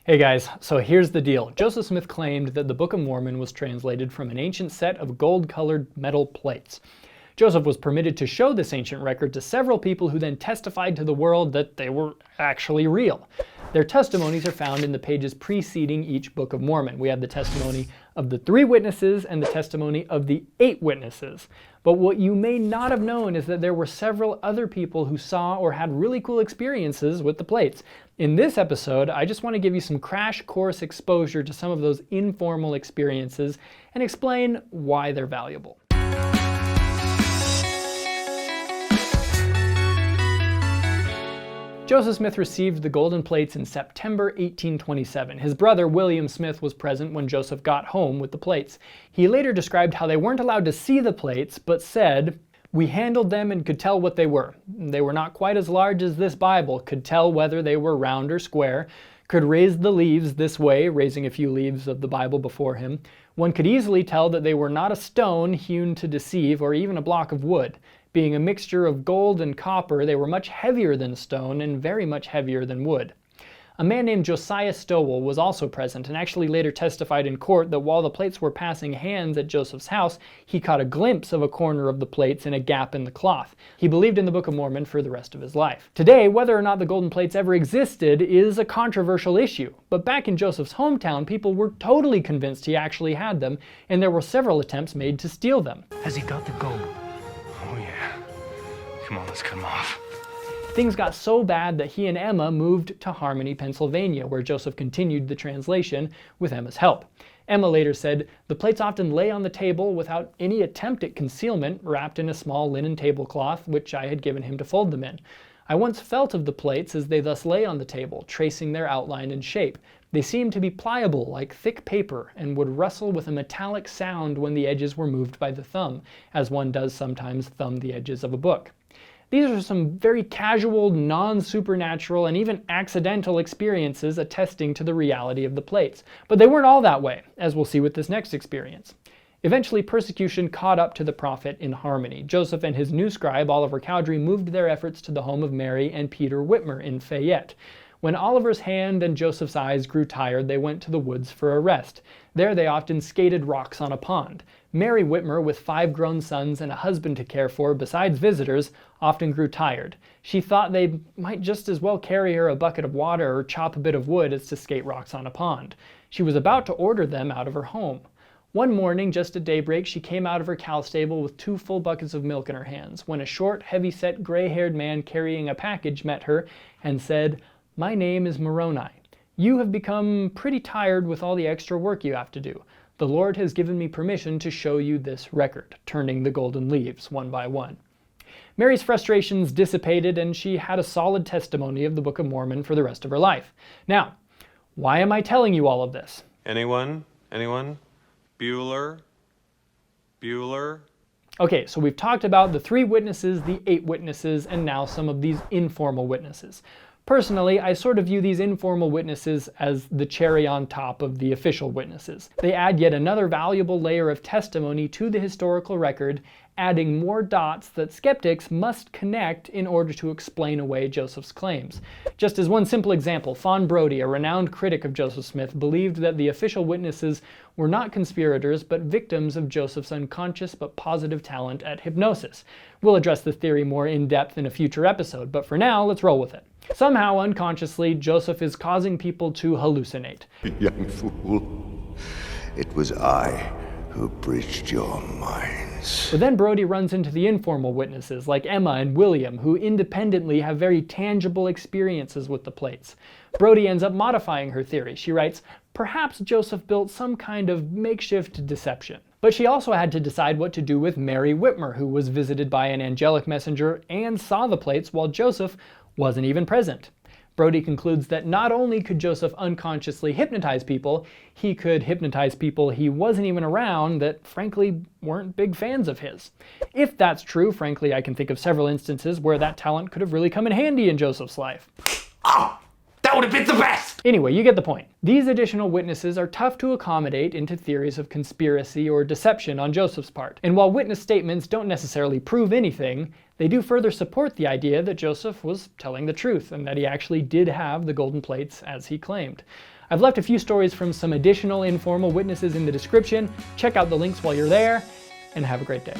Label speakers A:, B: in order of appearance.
A: Hey guys, so here's the deal. Joseph Smith claimed that the Book of Mormon was translated from an ancient set of gold-colored metal plates. Joseph was permitted to show this ancient record to several people who then testified to the world that they were actually real. Their testimonies are found in the pages preceding each Book of Mormon. We have the testimony of the 3 witnesses and the testimony of the 8 witnesses. But what you may not have known is that there were several other people who saw or had really cool experiences with the plates. In this episode, I just want to give you some crash course exposure to some of those informal experiences and explain why they're valuable. Joseph Smith received the golden plates in September 1827. His brother, William Smith, was present when Joseph got home with the plates. He later described how they weren't allowed to see the plates, but said, "We handled them and could tell what they were. They were not quite as large as this Bible, could tell whether they were round or square, could raise the leaves this way," raising a few leaves of the Bible before him. "One could easily tell that they were not a stone hewn to deceive or even a block of wood. Being a mixture of gold and copper, they were much heavier than stone and very much heavier than wood." A man named Josiah Stowell was also present and actually later testified in court that while the plates were passing hands at Joseph's house, he caught a glimpse of a corner of the plates in a gap in the cloth. He believed in the Book of Mormon for the rest of his life. Today, whether or not the golden plates ever existed is a controversial issue, but back in Joseph's hometown, people were totally convinced he actually had them, and there were several attempts made to steal them.
B: Has he got the gold? Oh yeah. Come on, let's cut him off.
A: Things got so bad that he and Emma moved to Harmony, Pennsylvania, where Joseph continued the translation with Emma's help. Emma later said, "The plates often lay on the table without any attempt at concealment, wrapped in a small linen tablecloth, which I had given him to fold them in. I once felt of the plates as they thus lay on the table, tracing their outline and shape. They seemed to be pliable like thick paper and would rustle with a metallic sound when the edges were moved by the thumb, as one does sometimes thumb the edges of a book." These are some very casual, non-supernatural, and even accidental experiences attesting to the reality of the plates. But they weren't all that way, as we'll see with this next experience. Eventually, persecution caught up to the prophet in Harmony. Joseph and his new scribe, Oliver Cowdery, moved their efforts to the home of Mary and Peter Whitmer in Fayette. When Oliver's hand and Joseph's eyes grew tired, they went to the woods for a rest. There they often skated rocks on a pond. Mary Whitmer, with 5 grown sons and a husband to care for besides visitors, often grew tired. She thought they might just as well carry her a bucket of water or chop a bit of wood as to skate rocks on a pond. She was about to order them out of her home. One morning, just at daybreak, she came out of her cow stable with 2 full buckets of milk in her hands, when a short, heavy-set, gray-haired man carrying a package met her and said, "My name is Moroni. You have become pretty tired with all the extra work you have to do. The Lord has given me permission to show you this record," turning the golden leaves one by one. Mary's frustrations dissipated and she had a solid testimony of the Book of Mormon for the rest of her life. Now, why am I telling you all of this?
C: Anyone? Bueller?
A: Okay, so we've talked about the 3 witnesses, the 8 witnesses, and now some of these informal witnesses. Personally, I sort of view these informal witnesses as the cherry on top of the official witnesses. They add yet another valuable layer of testimony to the historical record, adding more dots that skeptics must connect in order to explain away Joseph's claims. Just as one simple example, Fawn Brodie, a renowned critic of Joseph Smith, believed that the official witnesses were not conspirators but victims of Joseph's unconscious but positive talent at hypnosis. We'll address this theory more in depth in a future episode, but for now, let's roll with it. Somehow, unconsciously, Joseph is causing people to hallucinate.
D: Young fool, it was I who breached your minds.
A: But then Brodie runs into the informal witnesses like Emma and William, who independently have very tangible experiences with the plates. Brodie ends up modifying her theory. She writes, "Perhaps Joseph built some kind of makeshift deception." But she also had to decide what to do with Mary Whitmer, who was visited by an angelic messenger and saw the plates while Joseph wasn't even present. Brodie concludes that not only could Joseph unconsciously hypnotize people, he could hypnotize people he wasn't even around that frankly weren't big fans of his. If that's true, frankly, I can think of several instances where that talent could have really come in handy in Joseph's life.
B: Oh, that would have been the best!
A: Anyway, you get the point. These additional witnesses are tough to accommodate into theories of conspiracy or deception on Joseph's part. And while witness statements don't necessarily prove anything, they do further support the idea that Joseph was telling the truth and that he actually did have the golden plates as he claimed. I've left a few stories from some additional informal witnesses in the description. Check out the links while you're there, and have a great day.